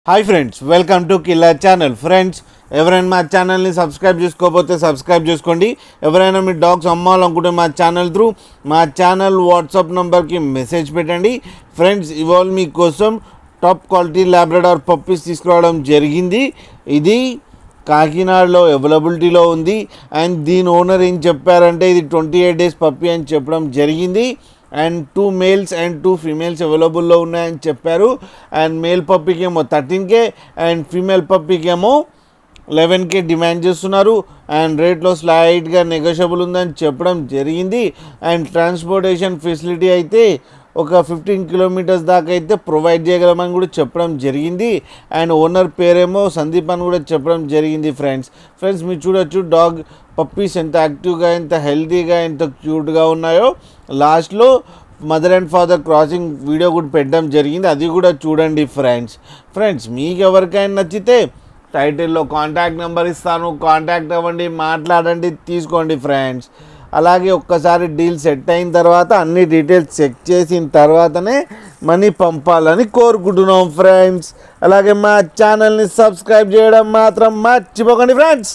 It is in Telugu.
Hi friends, welcome to killer channel. Friends, ఎవరైనా మా ఛానల్ని సబ్స్క్రైబ్ చేసుకోకపోతే సబ్స్క్రైబ్ చేసుకోండి. ఎవరైనా మీ డాగ్స్ అమ్మాలనుకుంటే మా ఛానల్ త్రూ మా ఛానల్ వాట్సాప్ నెంబర్కి మెసేజ్ పెట్టండి. ఫ్రెండ్స్, ఇవాళ మీకోసం టాప్ క్వాలిటీ లాబ్రడార్ పప్పీస్ తీసుకురావడం జరిగింది. ఇది కాకినాడలో అవైలబిలిటీలో ఉంది. అండ్ దీని ఓనర్ ఏం చెప్పారంటే ఇది 28 days పప్పీ అని చెప్పడం జరిగింది. అండ్ 2 males అండ్ 2 females అవైలబుల్లో ఉన్నాయని చెప్పారు. అండ్ మేల్ పప్పీకి ఏమో 13K అండ్ ఫీమేల్ పప్పీకి ఏమో 11K డిమాండ్ చేస్తున్నారు. అండ్ రేట్లో స్లైడ్గా నెగోషియబుల్ ఉందని చెప్పడం జరిగింది. అండ్ ట్రాన్స్పోర్టేషన్ ఫెసిలిటీ అయితే ఒక 15 kilometers దాకా అయితే ప్రొవైడ్ చేయగలమని కూడా చెప్పడం జరిగింది. అండ్ ఓనర్ పేరేమో సందీప్ అని కూడా చెప్పడం జరిగింది. ఫ్రెండ్స్ మీరు చూడొచ్చు డాగ్ పప్పీస్ ఎంత యాక్టివ్గా, ఎంత హెల్తీగా, ఎంత క్యూట్గా ఉన్నాయో. లాస్ట్లో mother and father crossing video కూడా పెట్టడం జరిగింది, అది కూడా చూడండి. ఫ్రెండ్స్ మీకు ఎవరికైనా నచ్చితే టైటిల్లో కాంటాక్ట్ నెంబర్ ఇస్తాను, కాంటాక్ట్ అవ్వండి, మాట్లాడండి, తీసుకోండి. ఫ్రెండ్స్, అలాగే ఒక్కసారి డీల్ సెట్ అయిన తర్వాత అన్ని డీటెయిల్స్ చెక్ చేసిన తర్వాతనే మనీ పంపాలని కోరుకుంటున్నాం. ఫ్రెండ్స్, అలాగే మా ఛానల్ని సబ్స్క్రైబ్ చేయడం మాత్రం మర్చిపోకండి. ఫ్రెండ్స్.